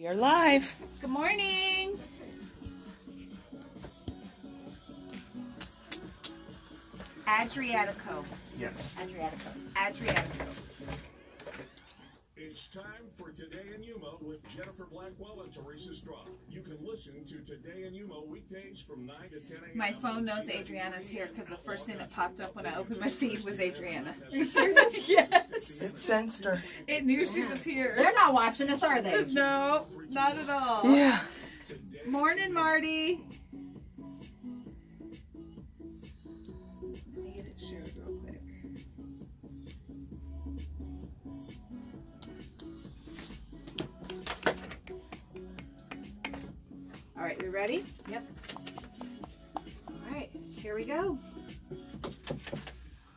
We are live. Good morning. Adrianna. Yes. Adrianna. It's time for Today in Yuma with Jennifer Blackwell and Teresa Straub. You can listen to Today in Yuma weekdays from 9 to 10 a.m. My phone knows Adriana's here because the first thing that popped up when I opened my feed was Adrianna. Yes. It sensed her. It knew she was here. They're not watching us, are they? No, not at all. Yeah. Morning, Marty. Let me get it shared real quick. All right, we ready? Yep. All right, here we go.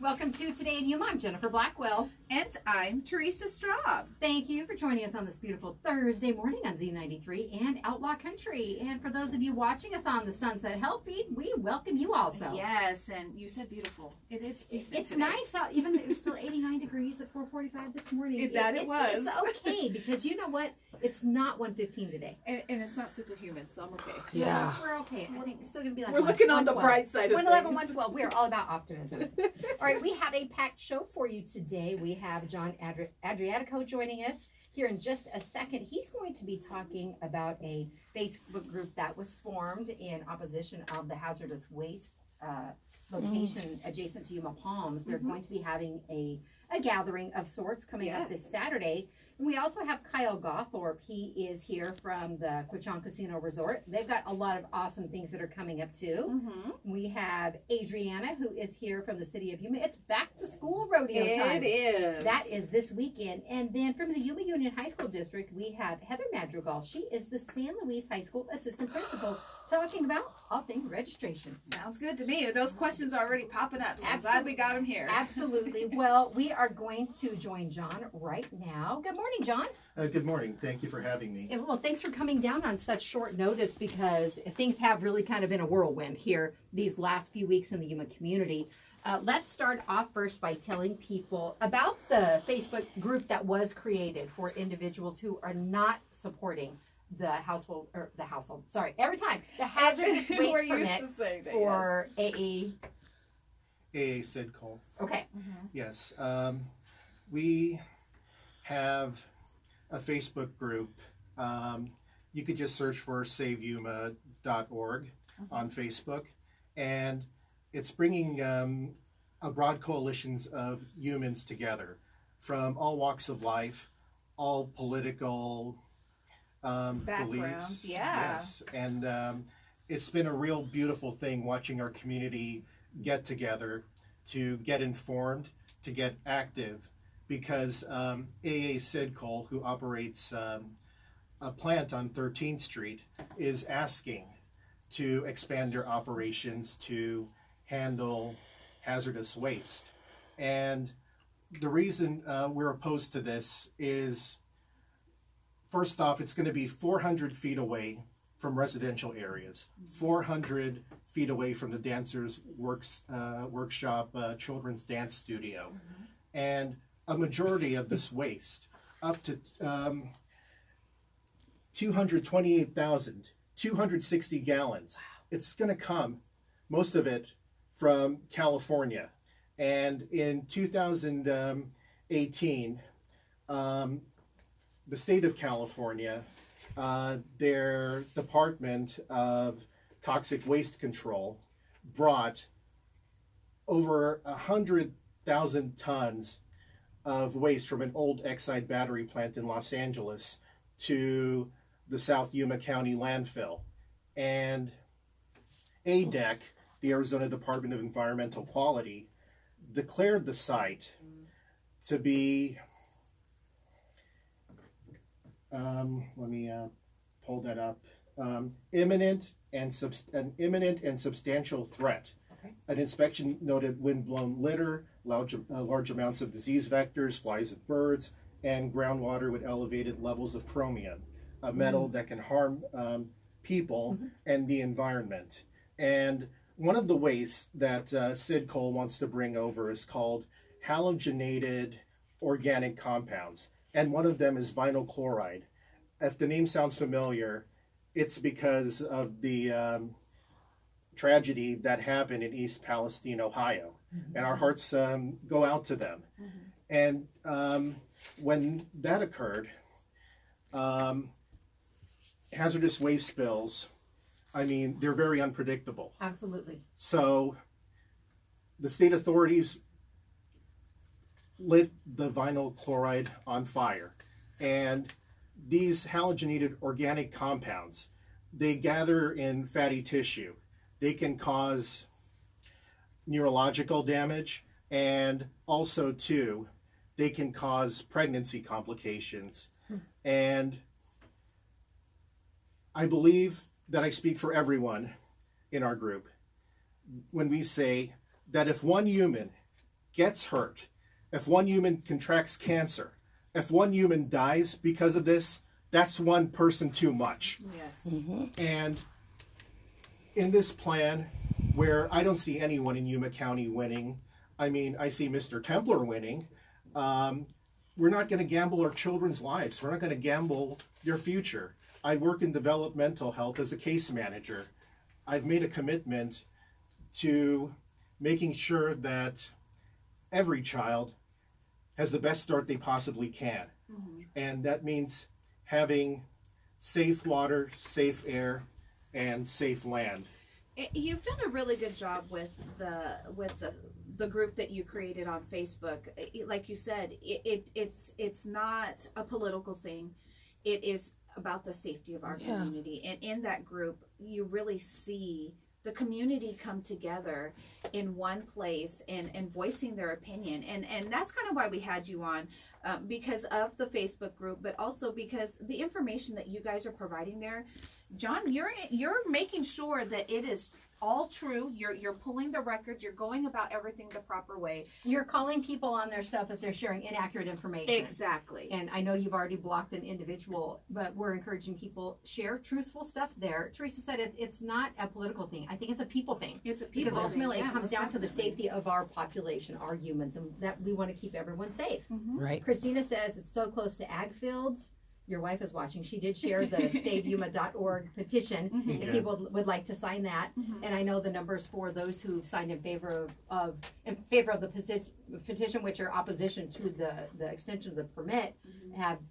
Welcome to Today in Yuma. I'm Jennifer Blackwell. And I'm Teresa Straub. Thank you for joining us on this beautiful Thursday morning on Z93 and Outlaw Country. And for those of you watching us on the Sunset Health feed, we welcome you also. Yes, and you said beautiful. It is decent. It's today. nice out, even though it was still 89 degrees at 4:45 this morning. It was. It's okay because you know what? It's not 115 today. And it's not superhuman, so I'm okay. Yeah. We're okay. I think it's still going to be like We're looking on the 112. bright side of 111, things. 112. We are all about optimism. All right, we have a packed show for you today. We have John Adrianna joining us here in just a second. He's going to be talking about a Facebook group that was formed in opposition of the hazardous waste location adjacent to Yuma Palms. They're going to be having a gathering of sorts coming up this Saturday. And we also have Kyle Gawthorp. He is here from the Quachon Casino Resort. They've got a lot of awesome things that are coming up too. We have Adrianna, who is here from the city of Yuma. It's back to school rodeo time. It is. That is this weekend. And then from the Yuma Union High School District, we have Heather Madrigal. She is the San Luis High School Assistant Principal, talking about all things registration. Sounds good to me. Those questions are already popping up, so I'm glad we got them here. Absolutely. Well, we are going to join John right now. Good morning, John. Good morning. Thank you for having me. And, well, thanks for coming down on such short notice because things have really kind of been a whirlwind here these last few weeks in the Yuma community. Let's start off first by telling people about the Facebook group that was created for individuals who are not supporting the hazardous waste permit for AA. AA Sid Cole. Okay. Yes. We have a Facebook group. You could just search for SaveYuma.org on Facebook. And it's bringing a broad coalitions of humans together from all walks of life, all political beliefs. Yes. And it's been a real beautiful thing watching our community get together to get informed, to get active, because AA Sid Cole, who operates a plant on 13th Street, is asking to expand their operations to handle hazardous waste. And the reason we're opposed to this is, first off, it's going to be 400 feet away from residential areas, 400 feet away from the dancers' workshop, children's dance studio. And a majority of this waste, up to 228,260 gallons, it's going to come, most of it, from California. And in 2018, the state of California, their Department of Toxic Waste Control brought over 100,000 tons of waste from an old Exide battery plant in Los Angeles to the South Yuma County landfill. And ADEC, the Arizona Department of Environmental Quality, declared the site to be, let me pull that up, imminent and substantial threat. Okay. An inspection noted wind-blown litter, large amounts of disease vectors, flies and birds, and groundwater with elevated levels of chromium, a metal that can harm people and the environment. And one of the wastes that Sid Cole wants to bring over is called halogenated organic compounds, and one of them is vinyl chloride. if the name sounds familiar, it's because of the tragedy that happened in East Palestine, Ohio. And our hearts go out to them. And when that occurred, hazardous waste spills, I mean, they're very unpredictable. Absolutely. So the state authorities lit the vinyl chloride on fire. And these halogenated organic compounds, they gather in fatty tissue. They can cause neurological damage, and also, too, they can cause pregnancy complications. And I believe that I speak for everyone in our group when we say that if one human gets hurt, if one human contracts cancer, if one human dies because of this, that's one person too much. Yes. And in this plan, where I don't see anyone in Yuma County winning, I mean, I see Mr. Templer winning. We're not going to gamble our children's lives. We're not going to gamble their future. I work in developmental health as a case manager. I've made a commitment to making sure that every child has the best start they possibly can. And that means having safe water, safe air, and safe land. You've done a really good job with the group that you created on Facebook. Like you said, it's not a political thing. It is about the safety of our community. And in that group, you really see the community come together in one place and voicing their opinion. And that's kind of why we had you on, because of the Facebook group, but also because the information that you guys are providing there, John, you're making sure that it is all true. You're pulling the records. You're going about everything the proper way. You're calling people on their stuff if they're sharing inaccurate information. Exactly. And I know you've already blocked an individual, but we're encouraging people share truthful stuff there. Teresa said it's not a political thing. I think it's a people thing. It's a people because ultimately thing. it comes most down to the definitely. safety of our population, our humans, and that we want to keep everyone safe. Right. Christina says it's so close to ag fields. Your wife is watching. She did share the SaveYuma.org petition. If people would like to sign that, and I know the numbers for those who've signed in favor of the petition, which are opposition to the extension of the permit,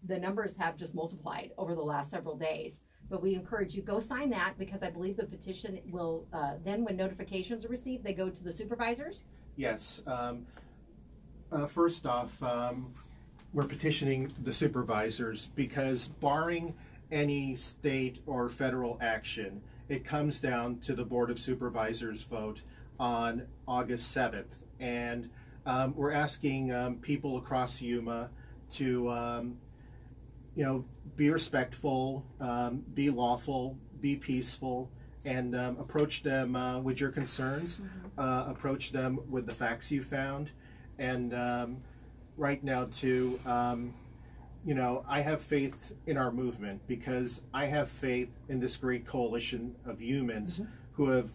the numbers have just multiplied over the last several days. But we encourage you, go sign that, because I believe the petition will then, when notifications are received, they go to the supervisors. Yes. First off, we're petitioning the supervisors because, barring any state or federal action, it comes down to the Board of Supervisors vote on August 7th. And we're asking people across Yuma to, be respectful, be lawful, be peaceful, and approach them with your concerns, approach them with the facts you found. And right now, too, I have faith in our movement, because I have faith in this great coalition of humans who have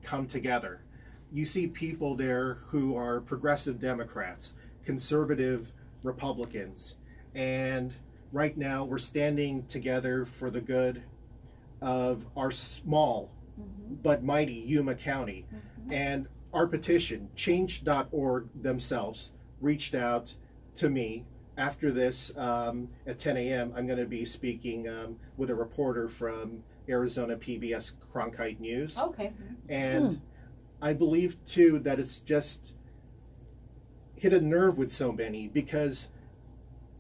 come together. You see people there who are progressive Democrats, conservative Republicans, and right now we're standing together for the good of our small but mighty Yuma County. And our petition, change.org themselves, reached out to me after this. At 10 a.m. I'm going to be speaking with a reporter from Arizona PBS Cronkite News. Okay. And I believe too that it's just hit a nerve with so many, because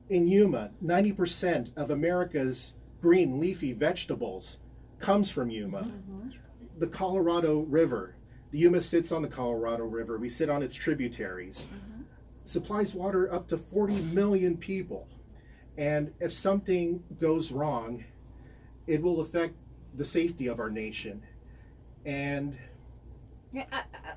in Yuma, 90% of America's green leafy vegetables comes from Yuma. The Colorado River, the Yuma sits on the Colorado River. We sit on its tributaries. Supplies water up to 40 million people. And if something goes wrong, it will affect the safety of our nation. And Yeah,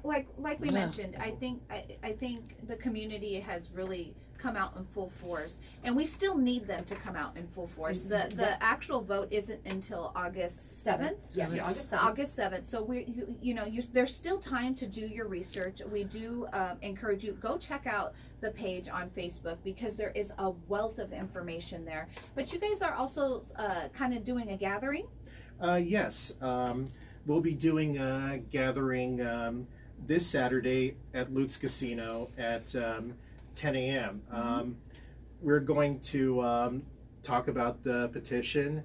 like we mentioned, I think the community has really come out in full force, and we still need them to come out in full force. The actual vote isn't until August 7th. Yes, Yes. August 7th. August 7th. So there's still time to do your research. We do encourage you, go check out the page on Facebook, because there is a wealth of information there. But you guys are also kind of doing a gathering. Yes. We'll be doing a gathering this Saturday at Lutz Casino at 10 a.m. We're going to talk about the petition.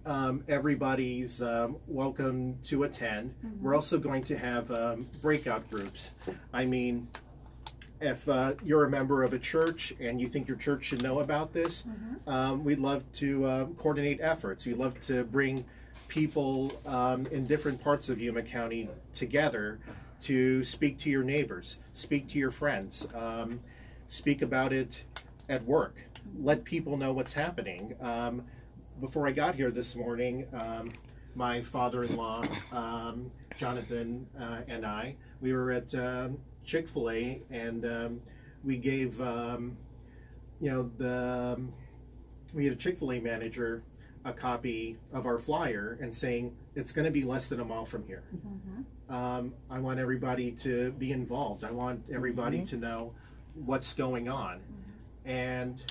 Everybody's welcome to attend. We're also going to have breakout groups. I mean, if you're a member of a church and you think your church should know about this, we'd love to coordinate efforts. We'd love to bring people in different parts of Yuma County together to speak to your neighbors, speak to your friends, speak about it at work, let people know what's happening. Before I got here this morning, my father-in-law, Jonathan, and I, we were at Chick-fil-A, and we gave, we had a Chick-fil-A manager a copy of our flyer and saying it's going to be less than a mile from here. I want everybody to be involved. I want everybody to know what's going on. And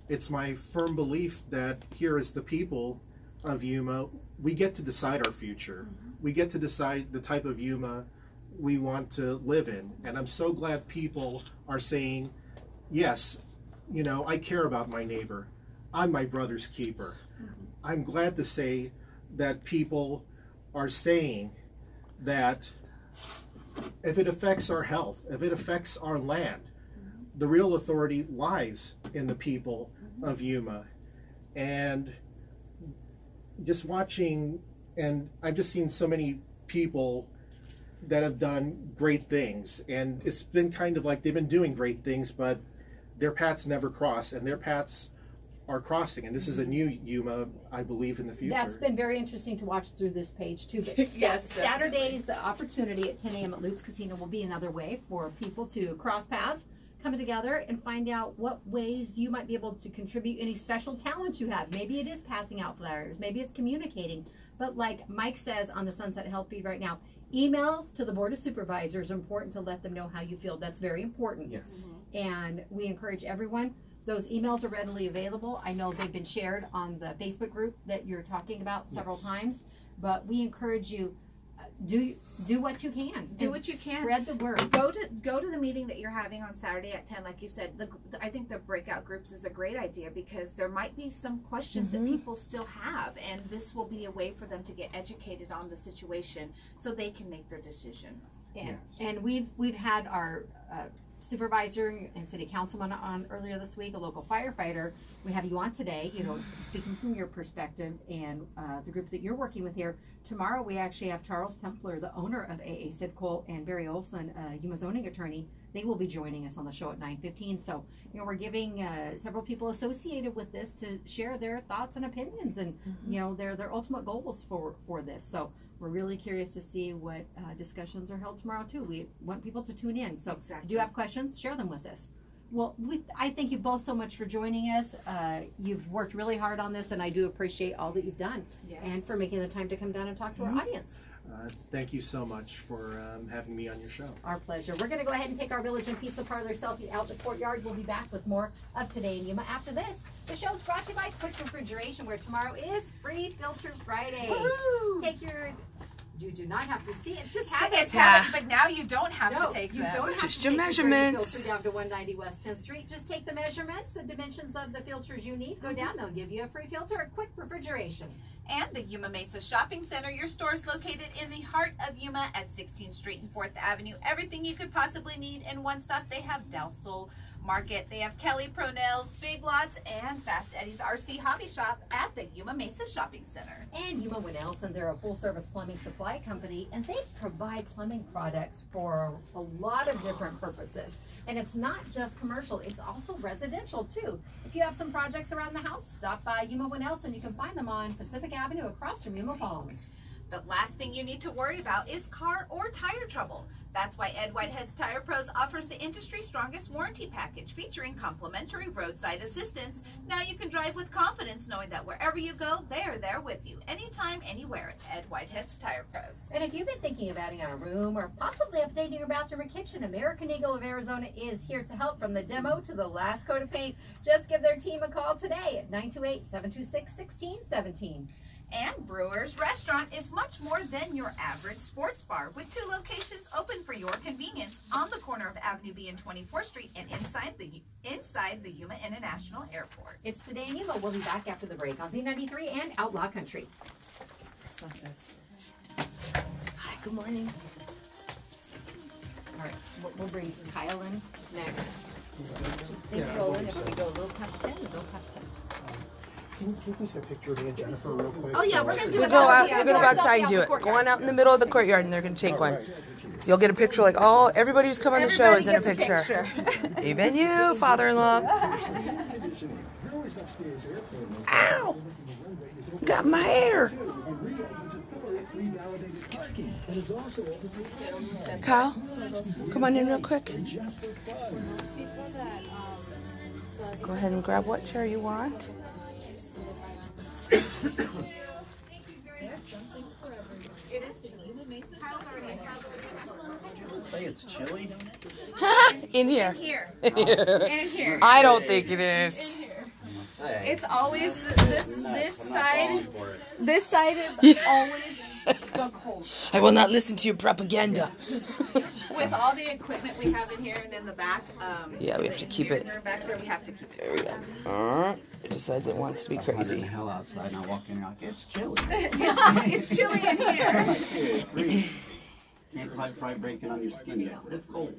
it's my firm belief that here as the people of Yuma, we get to decide our future. We get to decide the type of Yuma we want to live in. And I'm so glad people are saying, yes, I care about my neighbor. I'm my brother's keeper. I'm glad to say that people are saying that if it affects our health, if it affects our land, the real authority lies in the people of Yuma. And just watching, and I've just seen so many people that have done great things, and it's been kind of like they've been doing great things, but their paths never cross, and their paths are crossing, and this is a new Yuma, I believe, in the future. That's been very interesting to watch through this page too. But Yes, Saturday's opportunity at 10 a.m. at Lutz Casino will be another way for people to cross paths, come together, and find out what ways you might be able to contribute, any special talents you have. Maybe it is passing out flyers, maybe it's communicating. But like Mike says on the Sunset Health feed right now, emails to the Board of Supervisors are important to let them know how you feel. That's very important. Yes. And we encourage everyone. Those emails are readily available. I know they've been shared on the Facebook group that you're talking about several times, but we encourage you, do what you can. Do what you can. Spread the word. Go to the meeting that you're having on Saturday at 10. Like you said, I think the breakout groups is a great idea, because there might be some questions that people still have, and this will be a way for them to get educated on the situation so they can make their decision. And we've had our supervisor and city councilman on earlier this week, a local firefighter. We have you on today, speaking from your perspective and the group that you're working with here. Tomorrow we actually have Charles Templer, the owner of AA Sidcol, and Barry Olson, Yuma zoning attorney. They will be joining us on the show at 9:15. So, we're giving several people associated with this to share their thoughts and opinions, and their ultimate goals for this. So we're really curious to see what discussions are held tomorrow too. We want people to tune in. So if you do have questions, share them with us. Well, I thank you both so much for joining us. You've worked really hard on this, and I do appreciate all that you've done, and for making the time to come down and talk to our audience. Thank you so much for having me on your show. Our pleasure. We're going to go ahead and take our Village and Pizza Parlor selfie out in the courtyard. We'll be back with more of Today in Yuma after this. The show's brought to you by Quick Refrigeration, where tomorrow is Free Filter Friday. Woo-hoo! You do not have to see. It's just It's habit. but now you don't have to take you them. don't have Just to your take measurements. the filter down to 190 West 10th Street. Just take the measurements, the dimensions of the filters you need. Go down. They'll give you a free filter at Quick Refrigeration. And the Yuma Mesa Shopping Center. Your store is located in the heart of Yuma at 16th Street and 4th Avenue. Everything you could possibly need in one stop. They have Dalsol Market. They have Kelly Pro Nails, Big Lots, and Fast Eddie's RC Hobby Shop at the Yuma Mesa Shopping Center. And Yuma Winnelson, they're a full-service plumbing supply company, and they provide plumbing products for a lot of different purposes. And it's not just commercial, it's also residential too. If you have some projects around the house, stop by Yuma Winnelson. You can find them on Pacific Avenue across from Yuma Palms. The last thing you need to worry about is car or tire trouble. That's why Ed Whitehead's Tire Pros offers the industry's strongest warranty package featuring complimentary roadside assistance. Now you can drive with confidence knowing that wherever you go, they're there with you. Anytime, anywhere. Ed Whitehead's Tire Pros. And if you've been thinking of adding on a room or possibly updating your bathroom or kitchen, American Eagle of Arizona is here to help from the demo to the last coat of paint. Just give their team a call today at 928-726-1617. And Brewer's Restaurant is much more than your average sports bar, with 2 locations open for your convenience on the corner of Avenue B and 24th Street and inside the Yuma International Airport. It's Today in Yuma. We'll be back after the break on Z93 and Outlaw Country. Sunsets. Hi, good morning. All right, we'll bring Kyle in next. Think Roland, if we go a little past 10, we'll go past 10. Can you please take a picture of me and Jennifer real quick? Oh yeah, we're gonna do We're it. gonna go outside and do it. Go on out in the middle of the courtyard and they're gonna take one. You'll get a picture like, oh, everybody who's come on the show is in a picture. Even you, father-in-law. Ow! Got my hair. Kyle, come on in real quick. Go ahead and grab what chair you want. Say it's chilly. In here. In here. I don't think it is. It's always this side. This side is always the cold. I will not listen to your propaganda. With all the equipment we have in here and in the back, Yeah, we have to keep it. back there, we have to keep it. There we go. It decides it wants to be crazy. The hell outside, and I walk in like it's chilly. It's chilly in here. Can't quite fry bacon on your skin yet, but it's cold.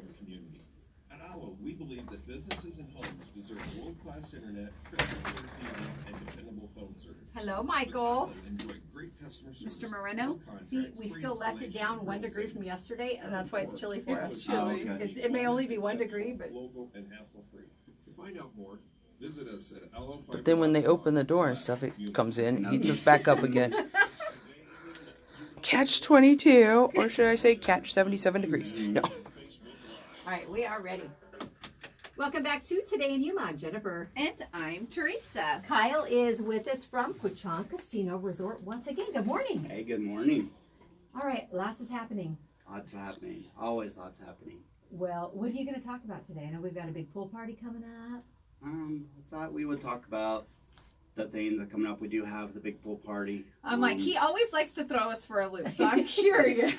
At Allo, we believe that businesses and homes deserve world-class internet, crystal clear TV, and dependable phone service. Hello, Michael. Enjoy great customer service. Mr. Moreno? See, we still left it down 1 degree from yesterday, and that's why it's chilly for us. Oh, okay. It may only be 1 degree, but Local and hassle-free. To find out more, visit us at Allo. But then when they open the door and stuff, it comes in, heats us back up again. Catch 22, or should I say catch 77 degrees? No. all right, we are ready. Welcome back to Today in Yuma. I'm Jennifer. And I'm Teresa. Kyle is with us from Puchon Casino Resort once again. Good morning. Hey, good morning. All right, lots is happening. Lots happening. Always lots happening. Well, what are you going to talk about today? I know we've got a big pool party coming up. I thought we would talk about the things that are coming up. We do have the big pool party. I'm like, he always likes to throw us for a loop, so I'm curious.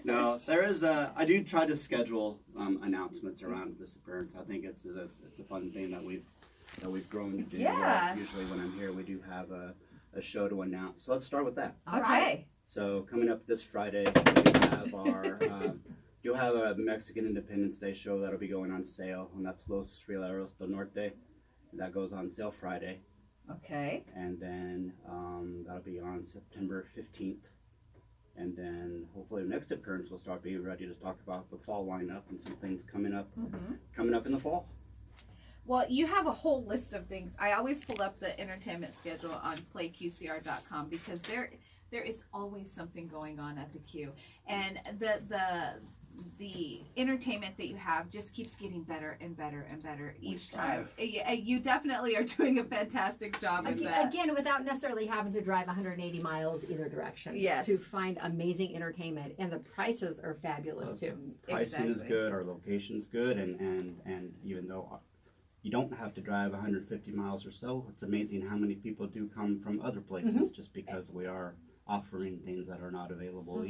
No, there is I do try to schedule announcements around this appearance. I think it's a fun thing that we've grown to do. Yeah. Usually when I'm here, we do have a show to announce. So let's start with that. All right. Okay. So coming up this Friday, we have our you'll have a Mexican Independence Day show that'll be going on sale, and that's Los Rieleros del Norte. That goes on sale Friday, Okay. and then that'll be on September 15th. And then hopefully the next appearance we'll start being ready to talk about the fall lineup and some things coming up in the fall. Well, you have a whole list of things. I always pull up the entertainment schedule on playqcr.com because there is always something going on at the Q, and the entertainment that you have just keeps getting better and better and better each time. You definitely are doing a fantastic job with that. Again, without necessarily having to drive 180 miles either direction. Yes. To find amazing entertainment, and the prices are fabulous too. Pricing is Exactly. good, our location's good, and even though you don't have to drive 150 miles or so, it's amazing how many people do come from other places just because we are offering things that are not available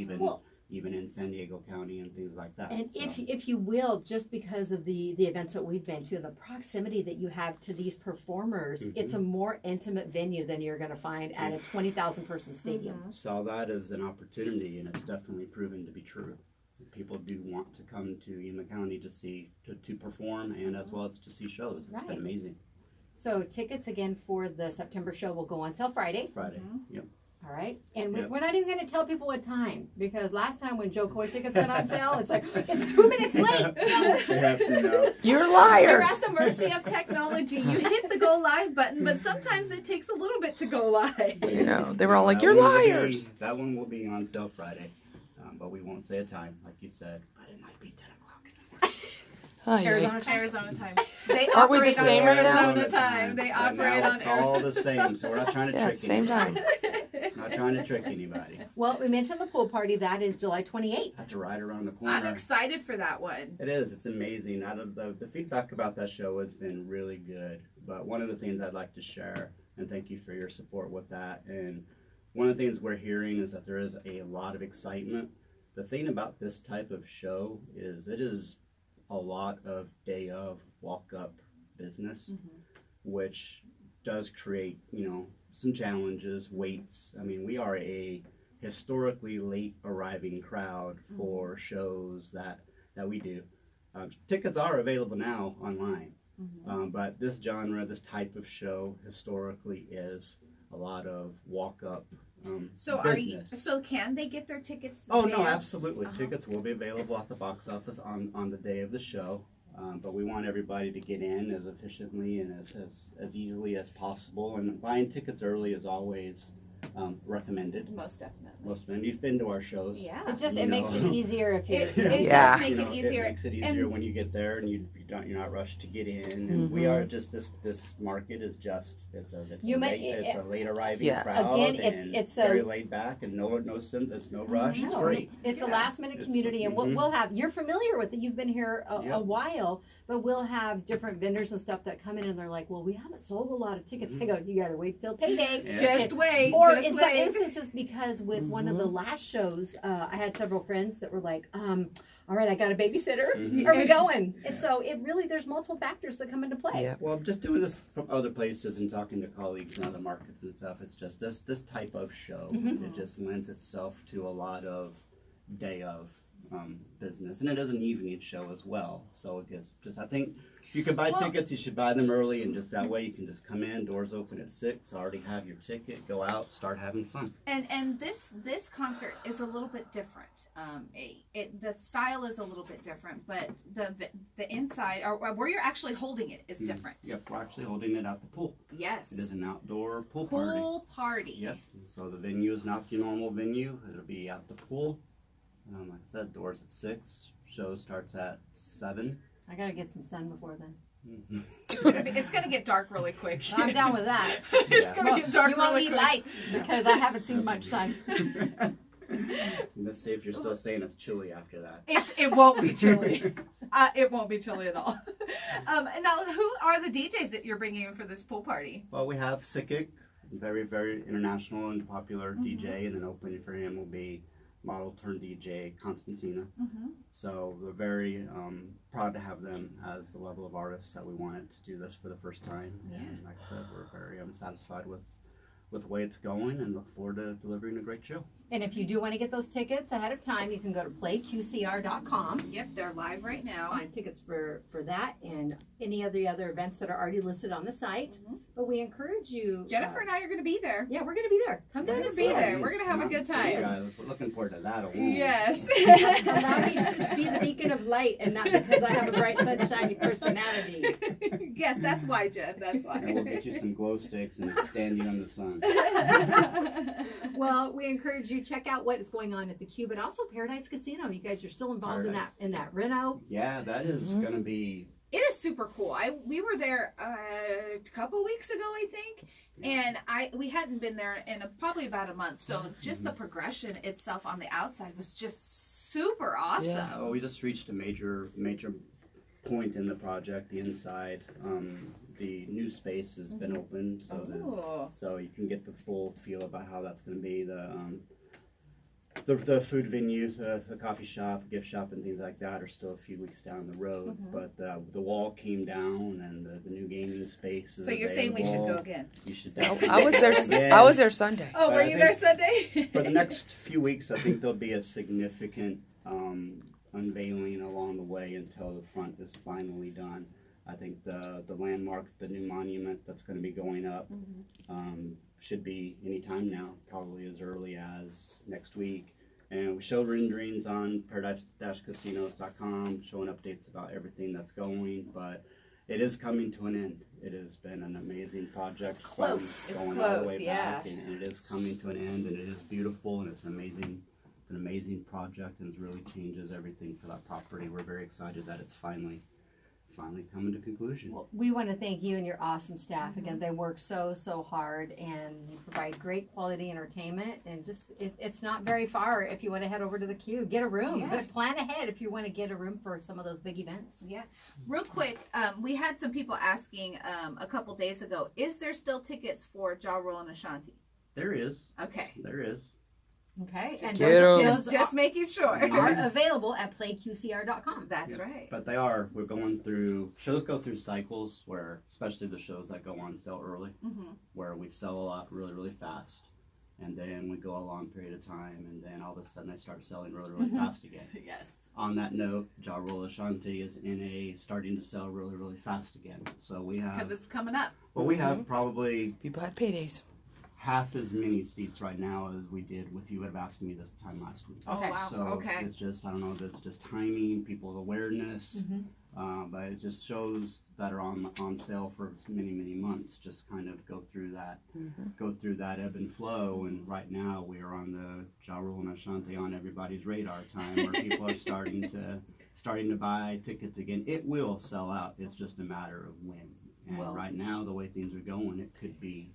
even in San Diego County and things like that. And So, if you will, just because of the events that we've been to, the proximity that you have to these performers, it's a more intimate venue than you're going to find at a 20,000 person stadium. saw that as an opportunity, and it's definitely proven to be true. People do want to come to Yuma County to see to perform and as well as to see shows. It's Right. been amazing. So tickets again for the September show will go on sale Friday. Friday. Yep. All right, and Yep. we're not even going to tell people what time, because last time when Joe Coy tickets went on sale, it's like, it's 2 minutes late. They have to know. You're We're liars. at the mercy of technology. You hit the go live button, but sometimes it takes a little bit to go live. You know, they were all like, That "You're one will be- liars." that one will be on sale Friday, but we won't say a time, like you said. But it might be 10 o'clock in the morning. Oh, Arizona yikes. time. Arizona time. They Are we the operate on same right now? Arizona time. They But operate now on it's all the same, so we're not trying to Yeah, trick same anybody. time. Not trying to trick anybody. Well, we mentioned the pool party. That is July 28th. That's right around the corner. I'm excited for that one. It is. It's amazing. Out of the feedback about that show has been really good. But one of the things I'd like to share, and thank you for your support with that. And one of the things we're hearing is that there is a lot of excitement. The thing about this type of show is it is a lot of day of walk up business, which does create, some challenges, waits. I mean, we are a historically late arriving crowd for shows that we do. Tickets are available now online, but this genre, this type of show, historically is a lot of walk up So business. can they get their tickets? the Oh day no, of? absolutely. Tickets will be available at the box office on the day of the show. But we want everybody to get in as efficiently and as easily as possible. And buying tickets early is always recommended. Most definitely. And you've been to our shows. Yeah. It makes it easier if It you. Yeah. does make it easier. It makes it easier And- when you get there and you're not rushed to get in. And we are just this market is just it's a late arriving Yeah. crowd. Again, and it's very a- laid back and there's no rush. It's No, great. It's a last minute It's- community, and we'll have, you're familiar with it, you've been here a Yep. while, but we'll have different vendors and stuff that come in and they're like, well, we haven't sold a lot of tickets. I go, you gotta wait till payday. Yeah. Just wait. Or just in some wait. instances, because with one of the last shows, I had several friends that were like, all right, I got a babysitter. Are we going? And so it really, there's multiple factors that come into play. Yeah. Well, just doing this from other places and talking to colleagues in other markets and stuff, it's just this type of show. It just lends itself to a lot of day of business, and it is an evening show as well. So it gets just I think you can buy tickets. You should buy them early, and just that way you can just come in. Doors open at 6. Already have your ticket. Go out, start having fun. And this concert is a little bit different. The style is a little bit different, but the inside or where you're actually holding it is different. Yep, we're actually holding it at the pool. Yes. It is an outdoor pool party. Pool party. Yep. So the venue is not your normal venue. It'll be at the pool. Like I said, doors at 6. Show starts at 7. I gotta get some sun before then. It's gonna get dark really quick. I'm down with that. It's gonna get dark You won't really need quick. lights because I haven't seen much sun. Let's see if you're still saying it's chilly after that. It won't be chilly. It won't be chilly at all. Now, who are the DJs that you're bringing in for this pool party? Well, we have Sikik, very, very international and popular DJ, and then opening for him will be model turned DJ Constantina. So we're very proud to have them as the level of artists that we wanted to do this for the first time. Yeah. And like I said, we're very satisfied with the way it's going and look forward to delivering a great show. And if you do want to get those tickets ahead of time, you can go to playqcr.com. Yep, they're live right now. Find tickets for that and any of the other events that are already listed on the site. But we encourage you. Jennifer and I are going to be there. Yeah, we're going to be there. Come down We're and going to see be there. us. We're going to have a good time. Guys, we're looking forward to that alone. Yes. Allow me to be the beacon of light and not because I have a bright, sunshiny personality. Yes, that's why, Jen. That's why. And we'll get you some glow sticks and stand you in the sun. Well, we encourage you check out what is going on at the Cube and also Paradise Casino. You guys are still involved in that reno. Yeah, that is going to be. It is super cool. We were there a couple weeks ago, I think, and we hadn't been there in probably about a month. So just the progression itself on the outside was just super awesome. Yeah. Oh, we just reached a major point in the project. The inside, the new space has been opened, so you can get the full feel about how that's going to be. The food venues, the coffee shop, gift shop, and things like that are still a few weeks down the road. But the wall came down, and the new gaming space is So you're saying we should available. go again? You should. I was there. Again. I was there Sunday. Oh, But were I you there think Sunday? For the next few weeks, I think there'll be a significant unveiling along the way until the front is finally done. I think the landmark, the new monument that's going to be going up, should be anytime now, probably as early as next week. And we show renderings on paradise-casinos.com, showing updates about everything that's going, but it is coming to an end. It has been an amazing project. It's close. Going all the way back, and it is coming to an end, and it is beautiful, and it's an amazing project, and it really changes everything for that property. We're very excited that it's finally coming to conclusion. Well, we want to thank you and your awesome staff. Again, they work so hard, and you provide great quality entertainment, and just it's not very far if you want to head over to the queue, get a room, but plan ahead if you want to get a room for some of those big events. Yeah. Real quick, we had some people asking a couple days ago, is there still tickets for Ja Rule and Ashanti? There is. Okay. There is. Okay, and just making sure. Are available at playqcr.com. That's right. But we're going through, shows go through cycles where, especially the shows that go on sale early, where we sell a lot really fast. And then we go a long period of time, and then all of a sudden they start selling really fast again. Yes. On that note, Ja Rule Ashanti is starting to sell really fast again. So we have, because it's coming up. Well, we have probably people had paydays. Half as many seats right now as we did if you would have asked me this time last week. Oh, wow. So okay. It's just, I don't know if it's just timing, people's awareness, but it just shows that are on sale for many months. Just kind of go through that ebb and flow. And right now we are on the Ja Rule and Ashanti on everybody's radar time, where people are starting to buy tickets again. It will sell out. It's just a matter of when. And right now, the way things are going, it could be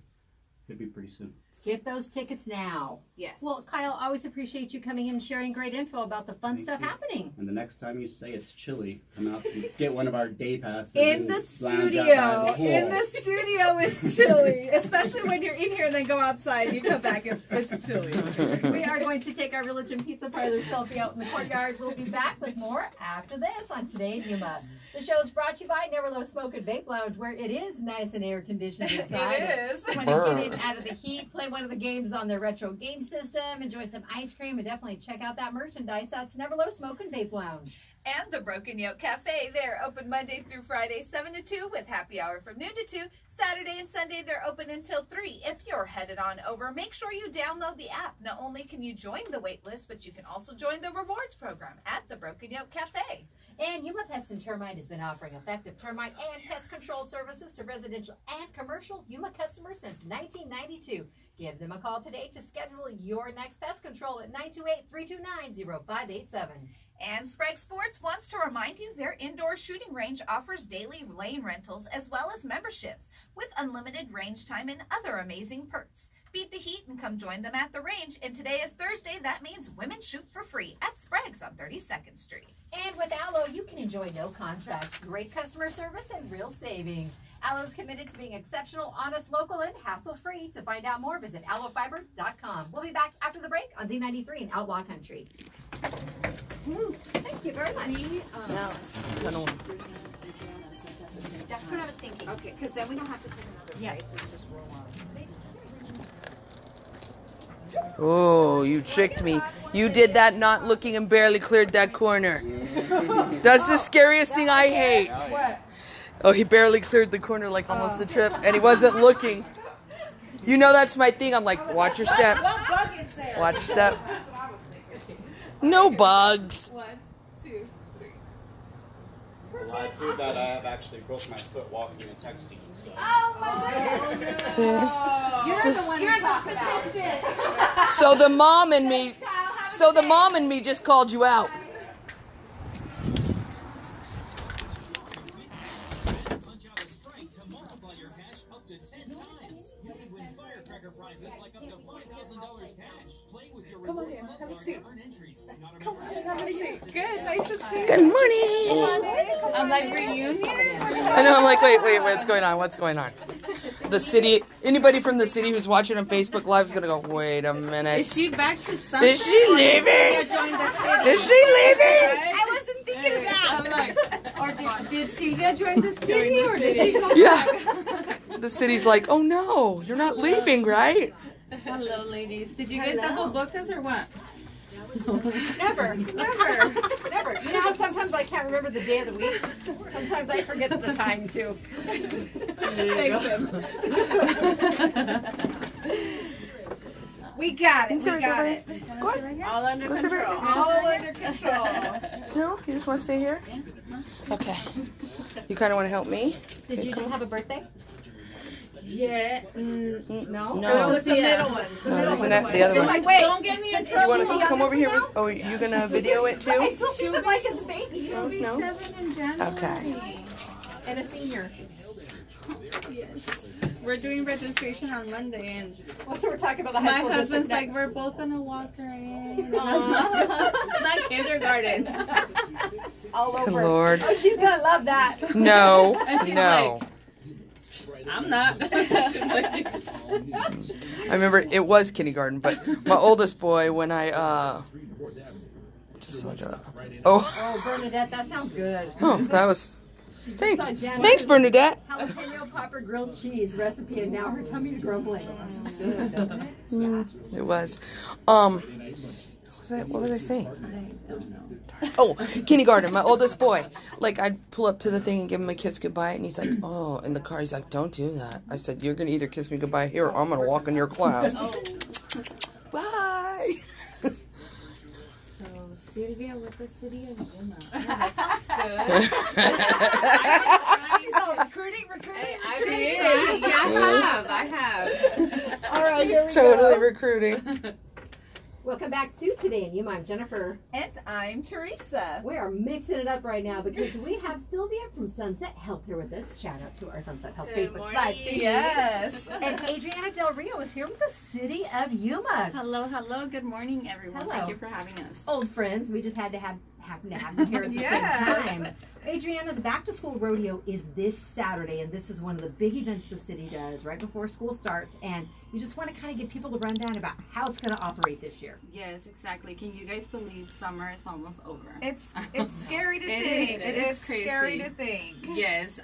pretty soon. Get those tickets now. Yes. Well, Kyle, I always appreciate you coming in and sharing great info about the fun stuff happening. And the next time you say it's chilly, come out and get one of our day passes. In the studio. In the studio, it's chilly. Especially when you're in here and then go outside. You come back, it's chilly. We are going to take our Religion Pizza Parlor selfie out in the courtyard. We'll be back with more after this on Today in Yuma. The show is brought to you by Never Low Smoke and Vape Lounge, where it is nice and air conditioned inside. It is. Want to get in out of the heat, play one of the games on their retro game system, enjoy some ice cream, and definitely check out that merchandise. That's Never Low Smoke and Vape Lounge. And the Broken Yoke Cafe. They're open Monday through Friday, 7 to 2, with happy hour from noon to 2. Saturday and Sunday, they're open until 3. If you're headed on over, make sure you download the app. Not only can you join the wait list, but you can also join the rewards program at the Broken Yoke Cafe. And Yuma Pest and Termite has been offering effective termite and pest control services to residential and commercial Yuma customers since 1992. Give them a call today to schedule your next pest control at 928-329-0587. And Sprague Sports wants to remind you their indoor shooting range offers daily lane rentals as well as memberships with unlimited range time and other amazing perks. Beat the heat and come join them at the range. And today is Thursday. That means women shoot for free at Sprague's on 32nd Street. And with Aloe, you can enjoy no contracts, great customer service, and real savings. Aloe is committed to being exceptional, honest, local, and hassle-free. To find out more, visit aloefiber.com. We'll be back after the break on Z93 in Outlaw Country. Thank you very much. That's what I was thinking. Okay, because then we don't have to take another break. Yes. We can just roll on. Oh, you tricked me. You did that not looking and barely cleared that corner. That's the scariest thing I hate. What? Oh, he barely cleared the corner like almost the trip, and he wasn't looking. You know that's my thing. I'm like, watch your step. What bug is there? Watch step. That's what I was thinking. No bugs. 1, 2, 3. Well, I do that. I have actually broke my foot walking and texting. So. Oh my God! You're the one who talked about it. So the mom and me just called you out. Punch out a strike to multiply your cash up to 10 times. You could win firecracker prizes like up to $5,000 cash. Play with your rewards club cards and earn entries. Not a member yet. Good, nice to see you. Good morning. I'm like reunion. I know. I'm like, wait, what's going on? What's going on? The city. Anybody from the city who's watching on Facebook Live is gonna go. Wait a minute. Is she back to something? Is she leaving? Is she leaving? I wasn't thinking of that. I'm like, or did Celia join the city, or did she go Yeah. The city's like, oh no, you're not leaving, right? Hello, ladies. Did you guys double book us or what? Never. You know how sometimes I can't remember the day of the week? Sometimes I forget the time too. Thanks, Tim. We got it. We got it. All under control. All under control. No, you just want to stay here? Okay. You kind of want to help me? Did you just have a birthday? Yeah. No. No, it's the middle one. No, isn't that the other She's one? like, wait, don't get me in You trouble. want to come over here? Oh, you gonna video it too? I still feel like as a baby. She'll be No? 7 in January. Okay. And a senior. Yes. We're doing registration on Monday, and Well, so we're talking about the high my school husband's district like, we're both gonna walk her in. It's not kindergarten. all over. Lord. Oh, she's gonna love that. No. And she's No. I'm not. I remember it was kindergarten, but my oldest boy, when I Oh, Bernadette, that sounds good. that was thanks Bernadette. Jalapeno popper grilled cheese recipe, and now her tummy's grumbling. That's good, doesn't it? It was. What was I saying? Oh, kindergarten, my oldest boy. Like, I'd pull up to the thing and give him a kiss goodbye, and he's like, oh, in the car, he's like, don't do that. I said, you're going to either kiss me goodbye here, or I'm going to walk in your class. Bye. So, Sylvia with the city of Yuma. Yeah, that sounds good. She's all recruiting. I have. All right, here we Totally go. recruiting. Welcome back to Today in Yuma. I'm Jennifer. And I'm Teresa. We are mixing it up right now because we have Sylvia from Sunset Health here with us. Shout out to our Sunset Health Good Facebook morning. Live feed. Yes. And Adrianna Del Rio is here with the city of Yuma. Hello. Good morning, everyone. Hello. Thank you for having us. Old friends. We just had to happen to have them here at the Yes. same time. Adrianna, the Back to School Rodeo is this Saturday, and this is one of the big events the city does right before school starts. And you just want to kind of give people the rundown about how it's going to operate this year. Yes, exactly. Can you guys believe summer is almost over? It's scary to It think. is. It is scary to think. Yes.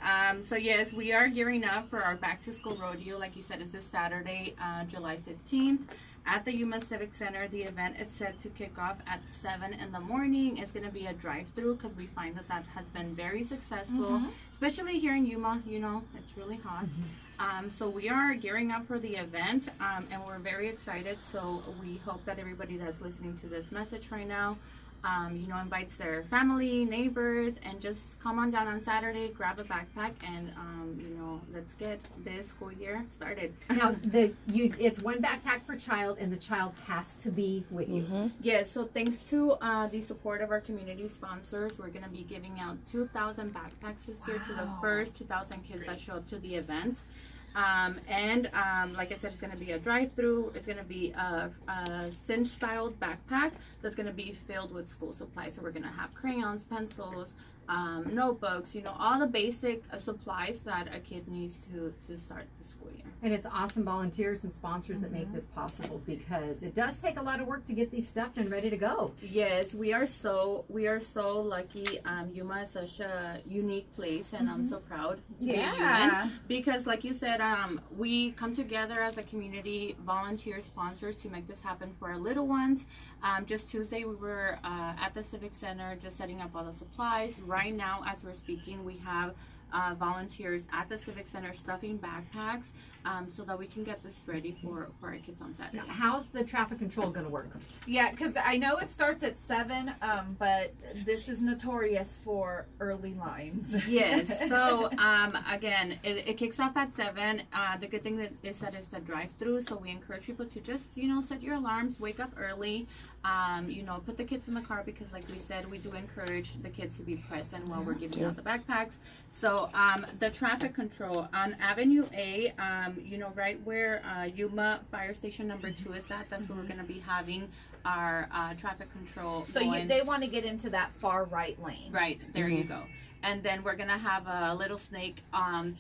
So yes, we are gearing up for our Back to School Rodeo. Like you said, it's this Saturday, July 15th. At the Yuma Civic Center. The event is set to kick off at 7 in the morning. It's going to be a drive-through because we find that has been very successful, especially here in Yuma. You know, it's really hot. So we are gearing up for the event, and we're very excited. So we hope that everybody that's listening to this message right now, invites their family, neighbors, and just come on down on Saturday, grab a backpack, and let's get this school year started. Now, it's one backpack per child, and the child has to be with you. Yes, so thanks to the support of our community sponsors, we're going to be giving out 2,000 backpacks this year to the first 2,000 kids that show up to the event. Like I said, it's going to be a drive-through. It's going to be a cinch-styled backpack that's going to be filled with school supplies. So we're going to have crayons, pencils, notebooks, all the basic supplies that a kid needs to start the school year. And it's awesome volunteers and sponsors that make this possible, because it does take a lot of work to get these stuffed and ready to go. Yes, we are so lucky. Yuma is such a unique place, and I'm so proud to be human, because like you said, we come together as a community, volunteer sponsors, to make this happen for our little ones. Just Tuesday we were at the Civic Center just setting up all the supplies. Right now, as we're speaking, we have volunteers at the Civic Center stuffing backpacks so that we can get this ready for our kids on Saturday. Now, how's the traffic control going to work? Yeah, because I know it starts at 7, but this is notorious for early lines. Yes. So again, it kicks off at 7. The good thing is that it's a drive-through, so we encourage people to just set your alarms, wake up early. Put the kids in the car, because like we said, we do encourage the kids to be present while we're giving out the backpacks. So the traffic control on Avenue A, right where Yuma Fire Station number 2 is at, that's where we're going to be having our traffic control. So they want to get into that far right lane. Right, there you go. And then we're going to have a little snake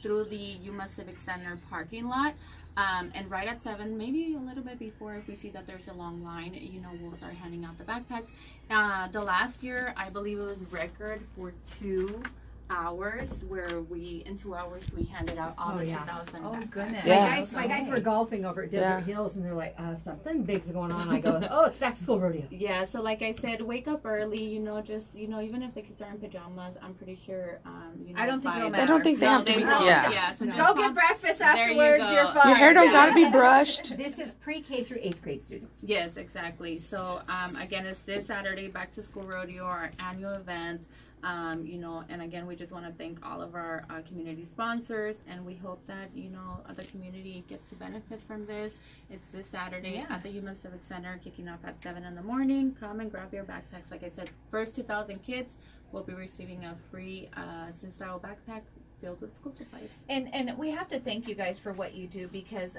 through the Yuma Civic Center parking lot. And right at 7, maybe a little bit before, if we see that there's a long line, we'll start handing out the backpacks. The last year, I believe it was record for 2 hours where in 2 hours we handed out all the 2,000 backpacks. Goodness. Yeah. My guys were golfing over at Desert Hills, and they're like, something big's going on. I go, oh, it's back to school rodeo. Yeah, so like I said, wake up early, just, even if the kids are in pajamas, I'm pretty sure, I don't think it'll matter. I don't think they have to be. Yeah. So Go get breakfast afterwards. You're fine. Your hair don't got to be brushed. This is pre-K through 8th grade students. Yes, exactly. So again, it's this Saturday, Back to School Rodeo, our annual event. And again, we just want to thank all of our community sponsors, and we hope that, the community gets to benefit from this. It's this Saturday at the Yuma Civic Center, kicking off at 7 in the morning. Come and grab your backpacks. Like I said, first 2,000 kids will be receiving a free Sin-Style backpack filled with school supplies. And we have to thank you guys for what you do, because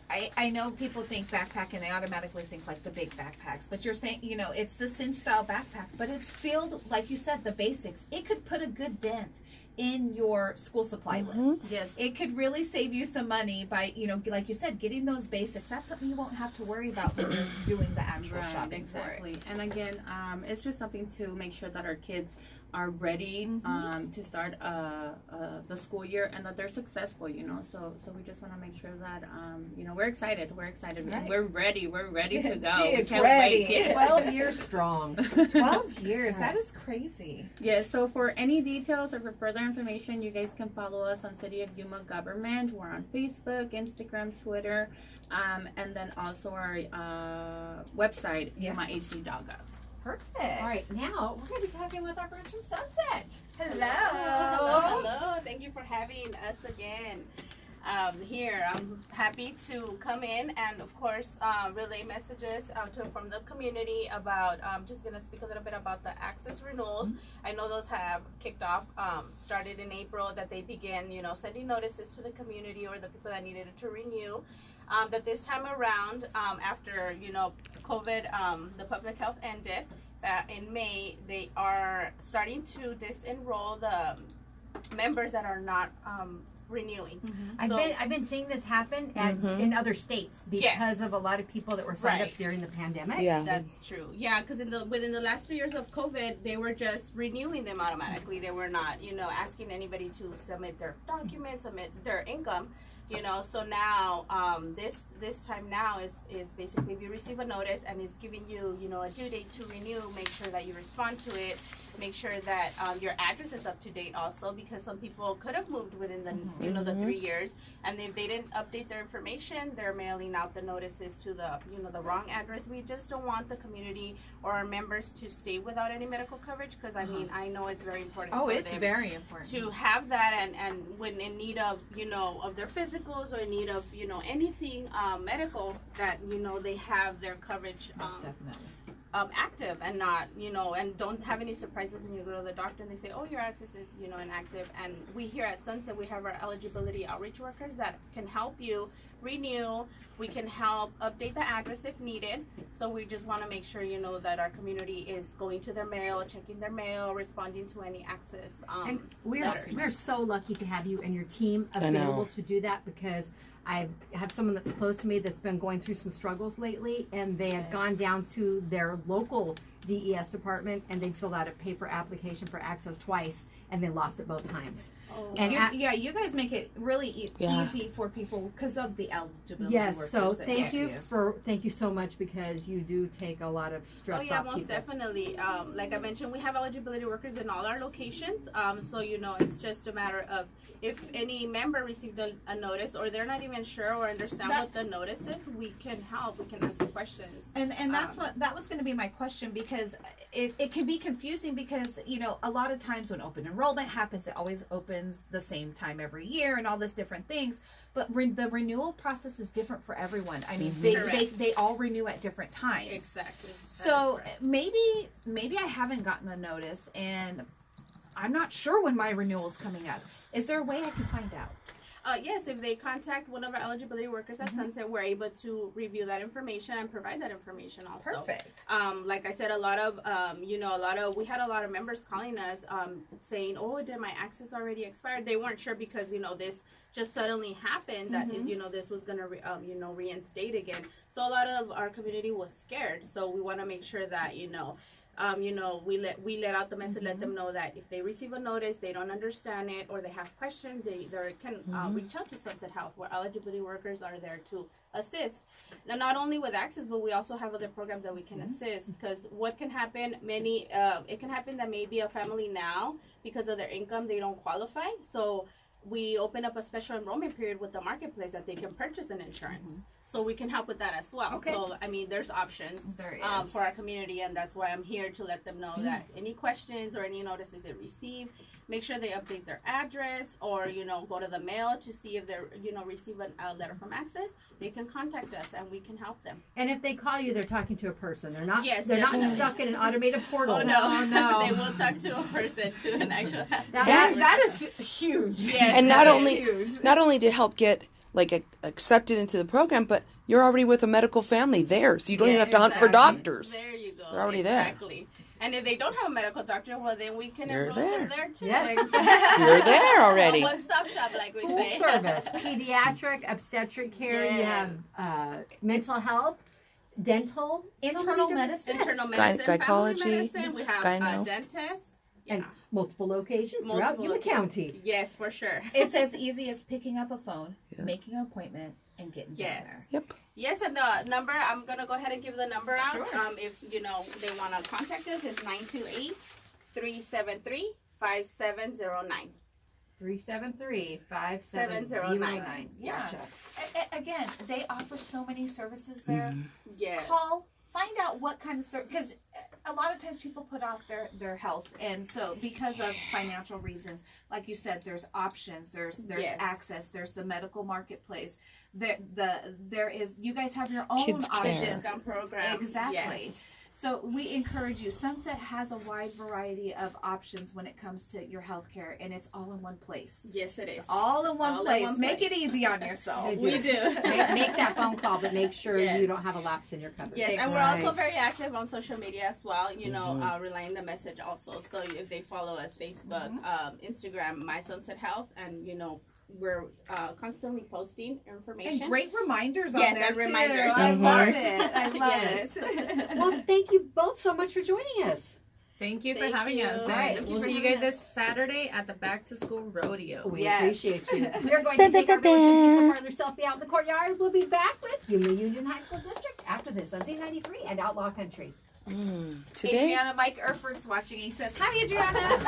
I know people think backpack and they automatically think like the big backpacks, but you're saying it's the cinch style backpack, but it's filled, like you said, the basics. It could put a good dent in your school supply list. Yes, it could really save you some money by like you said, getting those basics. That's something you won't have to worry about when you're doing the actual shopping for it. And again, it's just something to make sure that our kids are ready to start the school year, and that they're successful, so we just want to make sure that we're excited, Right. we're ready to go. She We is can't ready. wait. 12 years strong. 12 years, that is crazy. Yeah, so for any details or for further information, you guys can follow us on City of Yuma Government. We're on Facebook, Instagram, Twitter, and then also our website, YumaAC.gov. Perfect. All right, now we're going to be talking with our friends from Sunset. Hello. Thank you for having us again here. I'm happy to come in and, of course, relay messages from the community about, I'm just going to speak a little bit about the access renewals. I know those have kicked off, started in April, that they began, sending notices to the community or the people that needed it to renew. That this time around, after, COVID, the public health ended, in May, they are starting to disenroll the members that are not renewing. I've been seeing this happen in other states because of a lot of people that were signed up during the pandemic. Yeah, that's true. Yeah, because within the last 2 years of COVID, they were just renewing them automatically. They were not, asking anybody to submit their documents, submit their income. So now this time now is basically, if you receive a notice and it's giving you a due date to renew, make sure that you respond to it. Make sure that your address is up to date also, because some people could have moved within the the 3 years, and if they didn't update their information, they're mailing out the notices to the the wrong address. We just don't want the community or our members to stay without any medical coverage, because I know it's very important. Oh, for it's them very important to have that, and when in need of of their physicals or in need of anything medical, that they have their coverage definitely active, and not and don't have any surprises when you go to the doctor and they say, oh, your access is inactive. And we here at Sunset, we have our eligibility outreach workers that can help you renew. We can help update the address if needed. So we just want to make sure that our community is going to their mail, checking their mail, responding to any access. And we're so lucky to have you and your team available to do that, because I have someone that's close to me that's been going through some struggles lately, and they had gone down to their local DES department, and they filled out a paper application for access twice, and they lost it both times. Oh. And you guys make it really easy for people because of the eligibility. Yes, so thank you so much, because you do take a lot of stress off people. Most definitely. Like I mentioned, we have eligibility workers in all our locations. So it's just a matter of, if any member received a notice, or they're not even sure or understand what the notice is, we can help. We can answer questions. And that was going to be my question, because it can be confusing, because a lot of times when open enrollment happens, it always opens the same time every year and all this different things, but the renewal process is different for everyone. I mean, they all renew at different times. Exactly. So maybe I haven't gotten a notice and I'm not sure when my renewal is coming up. Is there a way I can find out? Yes, if they contact one of our eligibility workers at Sunset, we're able to review that information and provide that information also. Perfect. Like I said, we had a lot of members calling us saying, oh, did my access already expired? They weren't sure, because, this just suddenly happened that, this was going to, reinstate again. So a lot of our community was scared. So we want to make sure that, we let out the message, let them know that if they receive a notice, they don't understand it, or they have questions, they can reach out to Sunset Health, where eligibility workers are there to assist. Now, not only with access, but we also have other programs that we can assist, because what can happen, it can happen that maybe a family now, because of their income, they don't qualify. So we open up a special enrollment period with the marketplace that they can purchase an insurance. So we can help with that as well. Okay. So, I mean, there's options There is. for our community, and that's why I'm here to let them know that any questions or any notices they receive, make sure they update their address, or, go to the mail to see if they're, receive a letter from Access. They can contact us, and we can help them. And if they call you, they're talking to a person. They're not. Yes, they're not definitely. stuck in an automated portal. Oh, no. They will talk to a person, to an actual. That is huge. Yes, And that not is only to help get accepted into the program, but you're already with a medical family there, so you don't even have to hunt for doctors. There you go. They're already exactly. And if they don't have a medical doctor, well, then we can You're enroll there. them there too. Yeah. Exactly. You're there already. One-stop shop, like we Full say. service, pediatric, obstetric care. You Yes. have mental health, dental, Internal medicine. Internal medicine, gynecology, family medicine. We have gyno. a dentist. and multiple locations throughout Yuma County. Yes, for sure. It's as easy as picking up a phone, Yeah. making an appointment, and getting down Yes. there. Yep. Yes, and the number, I'm going to go ahead and give the number out. Sure. If, they want to contact us, it's 928-373-5709. 373-5709. Yeah. Gotcha. Again, they offer so many services there. Yes. Call, find out what kind of service, because a lot of times people put off their health, and so because of financial reasons, like you said, there's options, there's Yes. access, there's the medical marketplace, there is, you guys have your own Kids care. options. Discount program. Exactly. Yes. So we encourage you. Sunset has a wide variety of options when it comes to your health care, and it's all in one place. Yes, it is. It's all in one All in place. one Make place. it easy on yourself. We do. Make that phone call, but make sure Yes. you don't have a lapse in your coverage. Yes, and we're Right. also very active on social media as well, relaying the message also. So if they follow us, Facebook, Instagram, My Sunset Health, and, we're constantly posting information. And great reminders on Yes, there and too. reminders, I of love course. it. I love Yes. it. Well, thank you both so much for joining us. Thank you for Thank having you. us. Right. And Thank you we'll for see you having guys this Saturday at the Back to School Rodeo. We Yes. appreciate you. We're going to take our Village Pizza Parlor selfie out in the courtyard. We'll be back with Yuma Union High School District after this on Z93 and Outlaw Country. Today, Adrianna, Mike Erford's watching. He says, "Hi, Adrianna."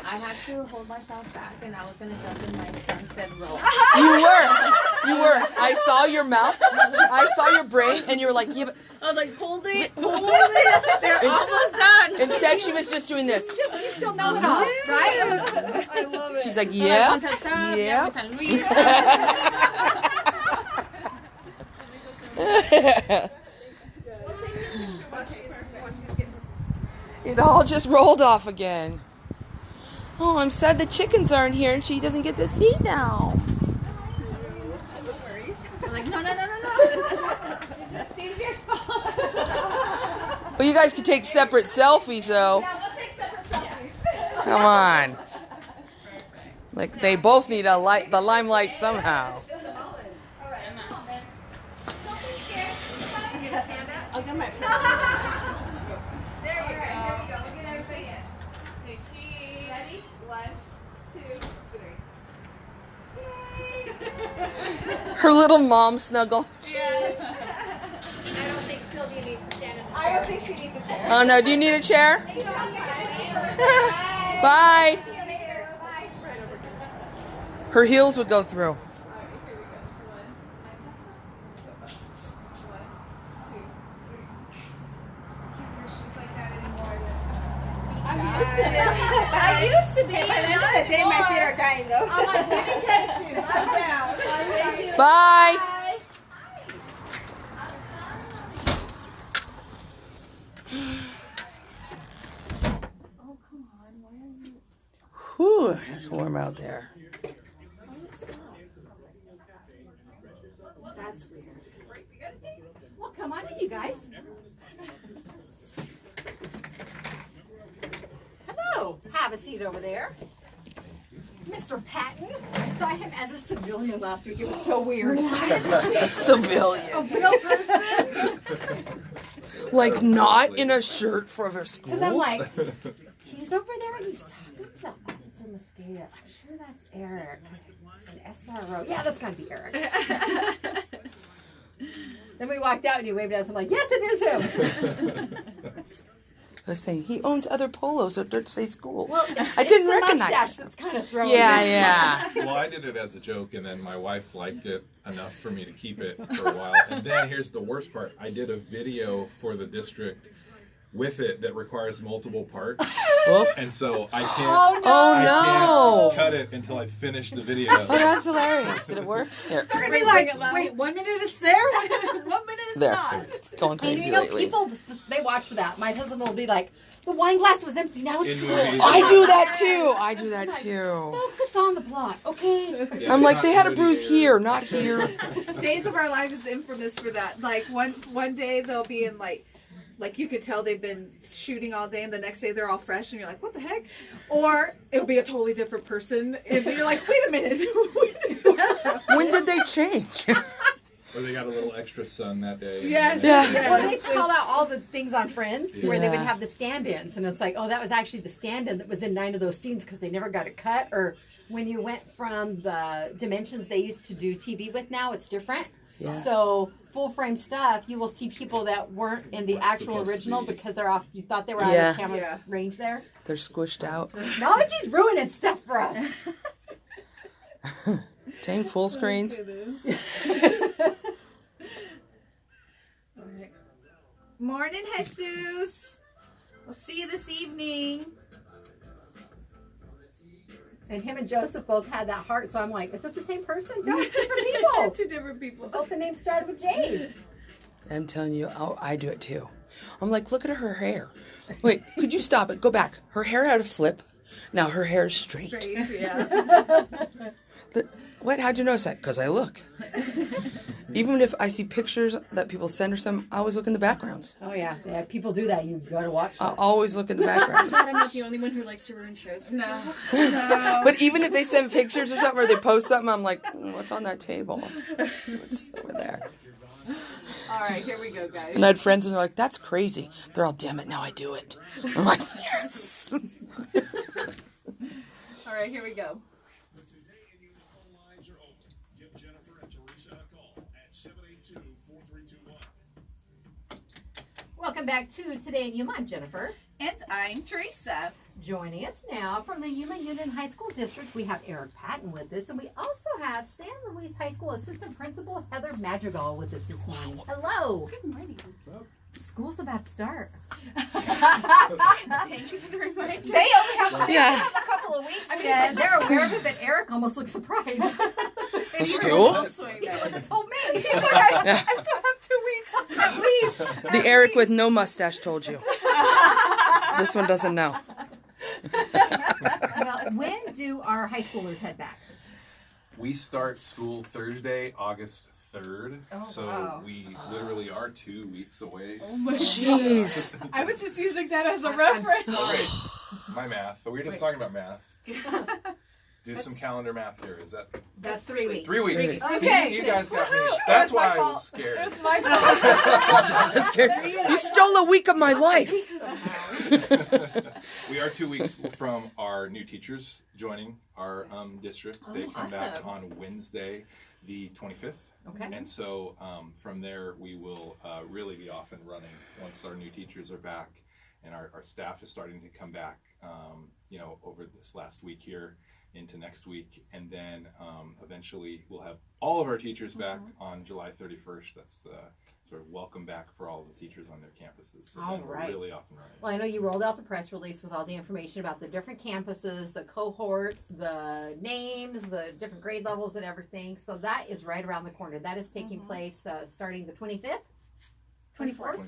I had to hold myself back, and I was going to jump in my sunset roll. you were. I saw your mouth. I saw your brain, and you were like, yeah, but I was like, hold it. They're almost done. instead she was just doing this. You still know it all, right? I love it. She's like, yeah, Yeah. yeah. It all just rolled off again. Oh, I'm sad the chickens aren't here and she doesn't get to see now. I'm like, no. Well, you guys can take separate selfies, though. Come on. Like, they both need the limelight somehow. I'll get my There you go. Look at everything. Say cheese. Ready? 1, 2, 3. Her little mom snuggle. Yes. I don't think Sylvia needs to stand in the I don't think she needs a chair. Oh, no. Do you need a chair? Bye. Her heels would go through. I used to be. By the end of the day, my feet are dying though. I'm like, give me tennis shoes. I'm down. Bye. Oh, come on. Why are you? Whew, it's warm out there. That's weird. Well, come on in, you guys. Hello. Have a seat over there. Mr. Patten. I saw him as a civilian last week. It was so weird. Civilian. A real person? Like, not in a shirt for a school? Because I'm like, he's over there and he's talking to Officer Mosqueda. I'm sure that's Eric. It's an SRO. Yeah, that's got to be Eric. Then we walked out and he waved at us. I'm like, yes, it is him. I was saying, he owns other polos at Dirt State schools. Well, I didn't the recognize mustache him. that's kind of throwing Yeah. Well, I did it as a joke, and then my wife liked it enough for me to keep it for a while. And then here's the worst part. I did a video for the district with it that requires multiple parts. Whoop. And so I can't, Oh, I can't cut it until I finish the video. Oh, that's hilarious. Did it work? Here. They're gonna be like, wait, 1 minute it's there, 1 minute it's There. not. It's going And crazy you know, lately. people, they watch for that. My husband will be like, the wine glass was empty, now it's In full. movies. I do that too. I do that too. Focus on the plot, okay? Yeah, I'm like, not they had a good bruise here. here, not here. Days of Our Lives is infamous for that. Like one day they'll be in like you could tell they've been shooting all day, and the next day they're all fresh, and you're like, what the heck? Or it'll be a totally different person, and you're like, wait a minute. When did they change? Or they got a little extra sun that day. Yes. Yeah. Well, they call out all the things on Friends where they would Yeah. have the stand-ins, and it's like, oh, that was actually the stand-in that was in 9 of those scenes because they never got it cut. Or when you went from the dimensions they used to do TV with, now it's different. Yeah. So full-frame stuff, you will see people that weren't in the actual Supposed to original be. because they're off. You thought they were out Yeah. of the camera's Yeah. range there. They're squished out. Technology's ruining stuff for us. Dang full screens. Morning, Jesus. We'll see you this evening. And him and Joseph both had that heart, so I'm like, is it the same person? No, it's different people. Two different people. Both the names started with J's. I'm telling you, I do it too. I'm like, look at her hair. Wait, could you stop it? Go back. Her hair had a flip. Now her hair is straight. Straight, yeah. What? How'd you notice that? Because I look. Even if I see pictures that people send or something, I always look in the backgrounds. Oh yeah, people do that. You gotta watch. I always look in the background. I'm not the only one who likes to ruin shows. No. But even if they send pictures or something, or they post something, I'm like, what's on that table? What's over there? All right, here we go, guys. And I had friends, and they're like, that's crazy. They're all, damn it, now I do it. I'm like, yes. All right, here we go. The Today in Yuma phone lines are open. Give Jennifer and Teresa a call at 782-4321. Welcome back to Today in Yuma. I'm Jennifer. And I'm Teresa. Joining us now from the Yuma Union High School District, we have Eric Patten with us, and we also have San Luis High School Assistant Principal Heather Madrigal with us this morning. Hello. Good morning. School's about to start. Thank you for the reminder. They only have a couple of weeks. Yeah, they're aware of it, but Eric almost looks surprised. A school? He's the one that told me. He's like, I still have 2 weeks at least. The Eric with no mustache told you. This one doesn't know. Well, when do our high schoolers head back? We start school Thursday, August 3rd. So wow. we literally are 2 weeks away. Oh my Jeez. I was just using that as a I'm reference. sorry. My math. We were just talking about math. Do some calendar math here. Is that That's 3 weeks. 3 weeks? Okay. See, you guys got me. That's why I was scared. It's my fault. You stole a week of my life. We are 2 weeks from our new teachers joining our district. They come back on Wednesday, the 25th. Okay. And so from there, we will really be off and running once our new teachers are back and our staff is starting to come back, over this last week here into next week. And then eventually we'll have all of our teachers back on July 31st. That's the sort of welcome back for all the teachers on their campuses. So All then we're right. really off and running. Well, I know you rolled out the press release with all the information about the different campuses, the cohorts, the names, the different grade levels and everything. So that is right around the corner. That is taking place starting the 25th? 24th,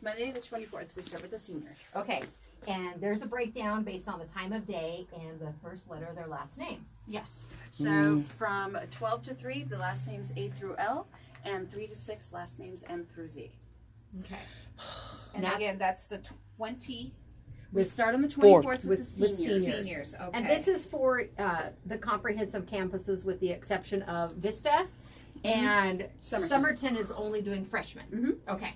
Monday the 24th. We start with the seniors. Okay. And there's a breakdown based on the time of day and the first letter of their last name. Yes. So from 12 to 3, the last names A through L, and 3 to 6, last names M through Z. Okay. And again, that's the 20. We start on the 24th with the with seniors. Seniors, okay. And this is for the comprehensive campuses with the exception of Vista. And Somerton. Somerton is only doing freshmen. Okay.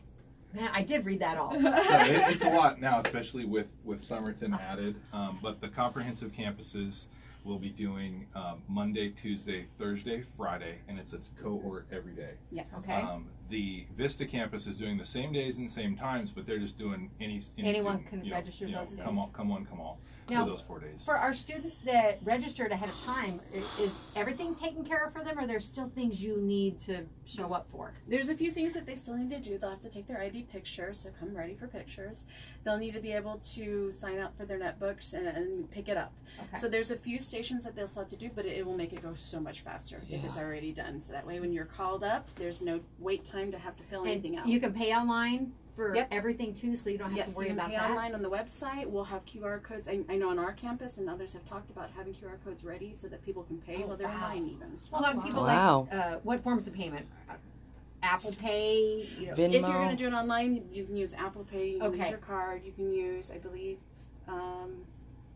Man, I did read that all. So it's a lot now, especially with Somerton added. But the comprehensive campuses will be doing Monday, Tuesday, Thursday, Friday, and it's a cohort every day. Yes. Okay. The Vista campus is doing the same days and the same times, but they're just doing anyone student, can register those days. Come on, come all Now, for those 4 days. For our students that registered ahead of time, is everything taken care of for them, or there's still things you need to show up for? There's a few things that they still need to do. They'll have to take their ID pictures, so come ready for pictures. They'll need to be able to sign up for their netbooks and pick it up. Okay. So there's a few stations that they'll still have to do, but it will make it go so much faster if it's already done. So that way when you're called up, there's no wait time to have to fill anything out. You can pay online for Yep. everything too, so you don't have to worry about you can that. pay online on the website. We'll have QR codes. I know on our campus and others have talked about having QR codes ready so that people can pay while they're in line even. A lot of people Wow. like, what forms of payment? Apple Pay, you know. Venmo. If you're going to do it online, you can use Apple Pay. You can Okay. use your card. You can use, I believe,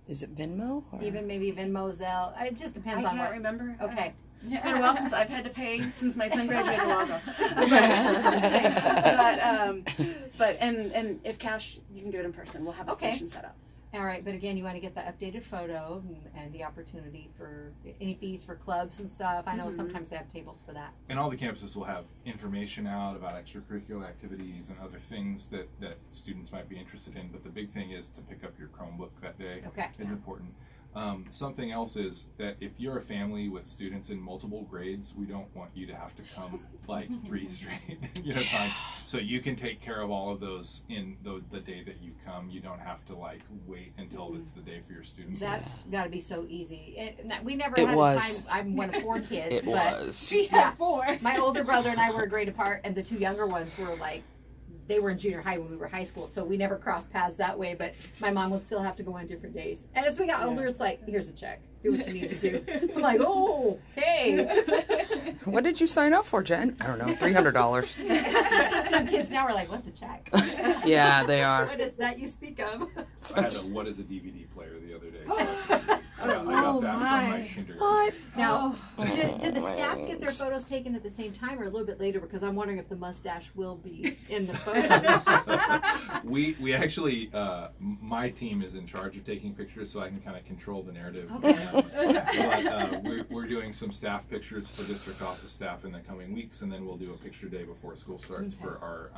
Is it Venmo? Or? Even maybe Venmo, Zelle. It just depends I on can't what. remember. Okay. It's been a while since I've had to pay since my son graduated a while ago. But if cash, you can do it in person. We'll have a station set up. All right, but again, you want to get the updated photo and the opportunity for any fees for clubs and stuff. I know sometimes they have tables for that. And all the campuses will have information out about extracurricular activities and other things that students might be interested in. But the big thing is to pick up your Chromebook that day. Okay. It's important. Something else is that if you're a family with students in multiple grades, we don't want you to have to come like 3 straight times. So you can take care of all of those in the day that you come. You don't have to like wait until it's the day for your student. That's got to be so easy. We never It had was. a time. I'm one of 4 kids. It but was. She had 4. My older brother and I were a grade apart, and the 2 younger ones were like, they were in junior high when we were high school, so we never crossed paths that way, but my mom would still have to go on different days. And as we got older, it's like, here's a check. Do what you need to do. I'm like, oh, hey. What did you sign up for, Jen? I don't know, $300. Some kids now are like, what's a check? Yeah, they are. What is that you speak of? I had a what is a DVD player the other day. So I got that from my kindergarten. What? Now, did the staff get their photos taken at the same time or a little bit later? Because I'm wondering if the mustache will be in the photo. We actually, my team is in charge of taking pictures, so I can kind of control the narrative. Okay. But we're doing some staff pictures for district office staff in the coming weeks, and then we'll do a picture day before school starts for our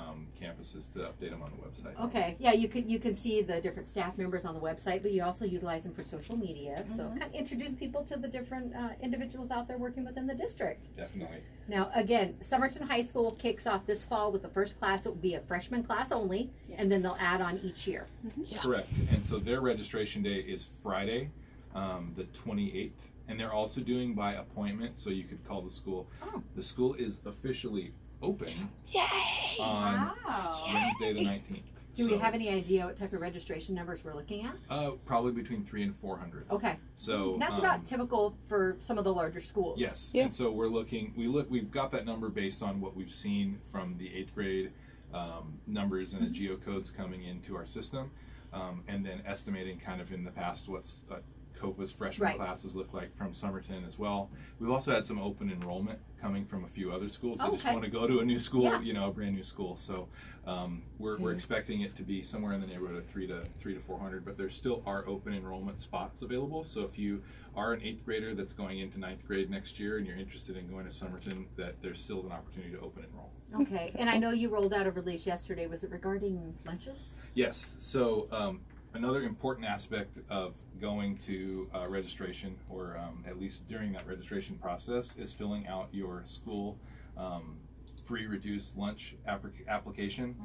campuses to update them on the website. Okay, yeah, you can see the different staff members on the website, but you also utilize them for social media. So kind of introduce people to the different individuals out there working within the district. Definitely. Now, again, Somerton High School kicks off this fall with the first class. It will be a freshman class only, and then they'll add on each year. Correct. And so their registration day is Friday, the 28th. And they're also doing by appointment, so you could call the school. The school is officially open on Wednesday the 19th. Do we have any idea what type of registration numbers we're looking at? Probably between 300 and 400. Okay. So that's about typical for some of the larger schools. Yes. Yeah. And so we've got that number based on what we've seen from the 8th grade numbers and the geocodes coming into our system, and then estimating kind of in the past what's COFA's freshman classes look like from Somerton as well. We've also had some open enrollment coming from a few other schools that just want to go to a new school, a brand new school. So we're expecting it to be somewhere in the neighborhood of 300 to 400, but there still are open enrollment spots available. So if you are an 8th grader that's going into 9th grade next year and you're interested in going to Somerton, that there's still an opportunity to open enroll. Okay, and I know you rolled out a release yesterday. Was it regarding lunches? Yes. So another important aspect of going to registration, or at least during that registration process, is filling out your school free reduced lunch application.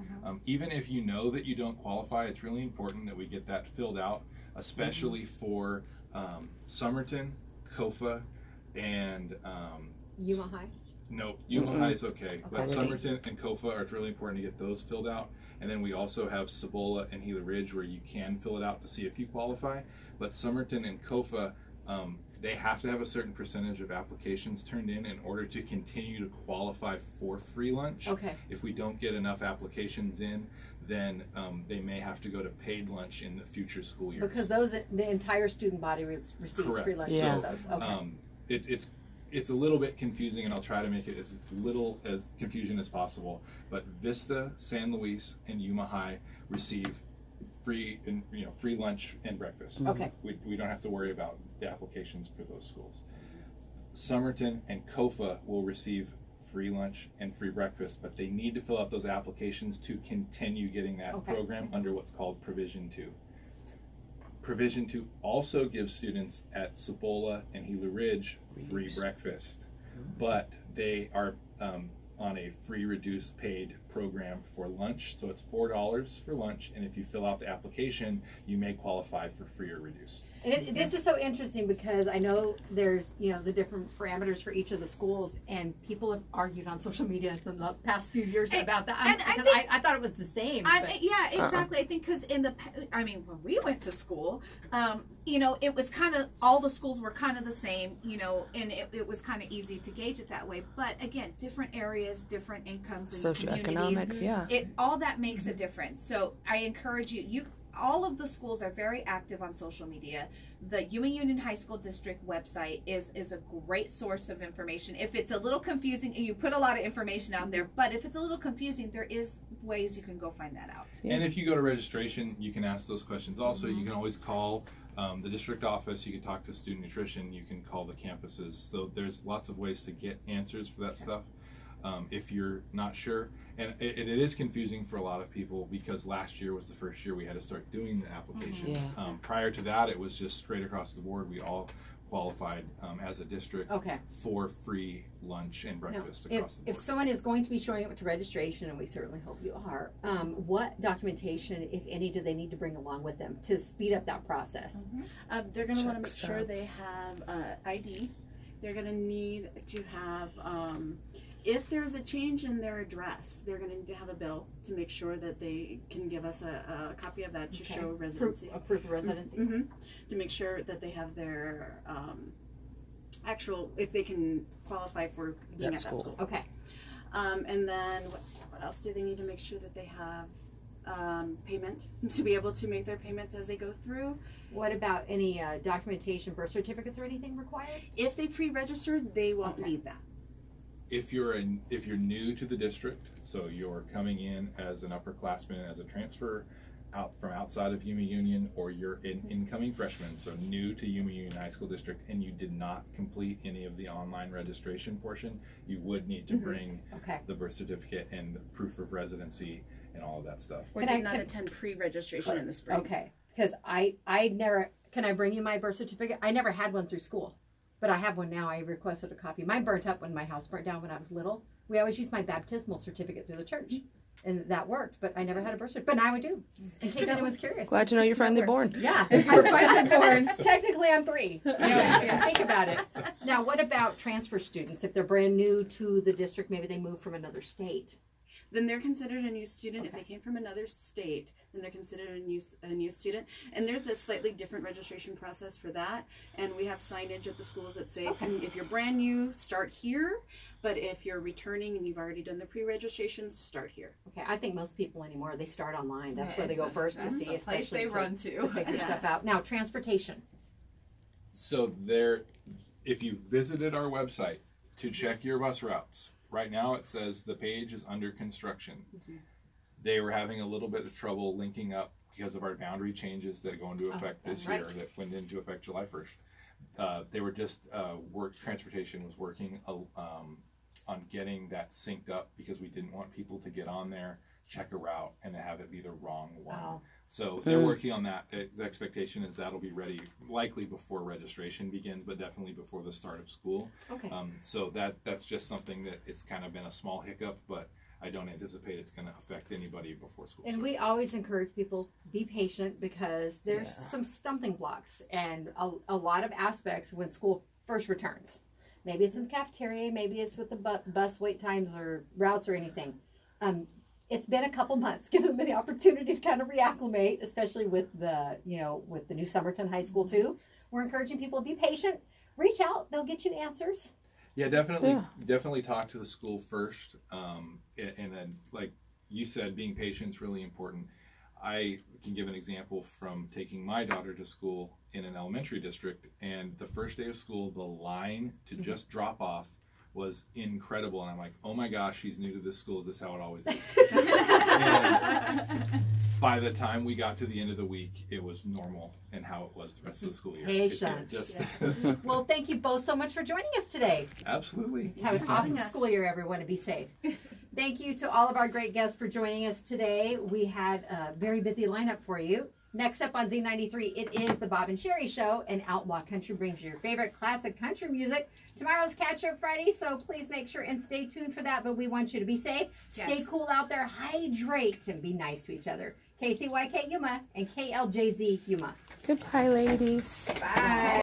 Even if you know that you don't qualify, it's really important that we get that filled out, especially for Somerton, COFA, and Yuma High? No, Yuma High is okay. But Somerton and COFA are really important to get those filled out. And then we also have Cibola and Gila Ridge where you can fill it out to see if you qualify. But Somerton and COFA, they have to have a certain percentage of applications turned in order to continue to qualify for free lunch. Okay. If we don't get enough applications in, then they may have to go to paid lunch in the future school years. Because the entire student body receives free lunch. Yeah. For those. Okay. It's it's a little bit confusing, and I'll try to make it as little as confusion as possible. But Vista, San Luis, and Yuma High receive free lunch and breakfast. Okay. We don't have to worry about the applications for those schools. Somerton and Kofa will receive free lunch and free breakfast, but they need to fill out those applications to continue getting that program under what's called Provision 2. Provision 2 also gives students at Cibola and Gila Ridge free breakfast, but they are on a free reduced paid program for lunch. So it's $4 for lunch, and if you fill out the application, you may qualify for free or reduced. And this is so interesting because I know there's, the different parameters for each of the schools, and people have argued on social media in the past few years about that. And I thought it was the same. Yeah, exactly. I think because when we went to school, it was kind of, all the schools were kind of the same, and it was kind of easy to gauge it that way. But again, different areas, different incomes and socioeconomics, all that makes a difference. So I encourage you, all of the schools are very active on social media. The Yuma Union High School District website is a great source of information. If it's a little confusing, and you put a lot of information out there, but if it's a little confusing, there is ways you can go find that out. And if you go to registration, you can ask those questions. Also, you can always call the district office. You can talk to student nutrition. You can call the campuses. So there's lots of ways to get answers for that stuff. If you're not sure, and it is confusing for a lot of people because last year was the first year we had to start doing the applications. Prior to that, it was just straight across the board. We all qualified as a district for free lunch and breakfast across the board. If someone is going to be showing up to registration, and we certainly hope you are, what documentation, if any, do they need to bring along with them to speed up that process? They're going to want to make sure they have ID. They're going to need to have, if there's a change in their address, they're going to need to have a bill to make sure that they can give us a copy of that to show residency. A proof of residency. To make sure that they have their actual, if they can qualify for being at that school. Okay. And then what else do they need to make sure that they have payment to be able to make their payments as they go through? What about any documentation, birth certificates or anything required? If they pre-registered, they won't need that. If you're new to the district, so you're coming in as an upperclassman, as a transfer out from outside of Yuma Union, or you're an incoming freshman, so new to Yuma Union High School District, and you did not complete any of the online registration portion, you would need to bring the birth certificate and the proof of residency and all of that stuff. Or did not attend pre-registration in the spring. Okay, because I never, can I bring you my birth certificate? I never had one through school. But I have one now. I requested a copy. Mine burnt up when my house burnt down when I was little. We always used my baptismal certificate through the church. And that worked, but I never had a birth certificate. But now I do, in case anyone's curious. Glad to know you're finally born. Yeah, I'm finally born. Technically, I'm 3. Think about it. Now, what about transfer students? If they're brand new to the district, maybe they moved from another state. Then they're considered a new student. If they came from another state, then they're considered a new student. And there's a slightly different registration process for that. And we have signage at the schools that say, if you're brand new, start here. But if you're returning and you've already done the pre-registration, start here. Okay, I think most people anymore, they start online. That's where they go first to see, especially they run to figure stuff out. Now, transportation. So if you visited our website to check your bus routes, right now it says the page is under construction. They were having a little bit of trouble linking up because of our boundary changes that go into effect this year, that went into effect July 1st. They were just, transportation was working on getting that synced up because we didn't want people to get on there, check a route, and have it be the wrong one. So they're working on that. The expectation is that'll be ready likely before registration begins, but definitely before the start of school. So that's just something that it's kind of been a small hiccup, but I don't anticipate it's going to affect anybody before school. And we always encourage people, be patient, because there's some stumbling blocks and a lot of aspects when school first returns. Maybe it's in the cafeteria, maybe it's with the bus wait times or routes or anything. It's been a couple months. Give them the opportunity to kind of reacclimate, especially with the new Somerton High School too. We're encouraging people to be patient, reach out, they'll get you answers. Yeah, definitely talk to the school first. And then, like you said, being patient is really important. I can give an example from taking my daughter to school in an elementary district, and the first day of school, the line to just drop off was incredible, and I'm like, oh my gosh, she's new to this school. Is this how it always is? And by the time we got to the end of the week, it was normal and how it was the rest of the school year. Hey, Sean. Well, thank you both so much for joining us today. Absolutely. Have an awesome school year, everyone, and be safe. Thank you to all of our great guests for joining us today. We had a very busy lineup for you. Next up on Z93, it is the Bob and Sherry Show, and Outlaw Country brings you your favorite classic country music. Tomorrow's Catch Up Friday, so please make sure and stay tuned for that. But we want you to be safe, stay cool out there, hydrate, and be nice to each other. KCYK Yuma and KLJZ Yuma. Goodbye, ladies. Bye.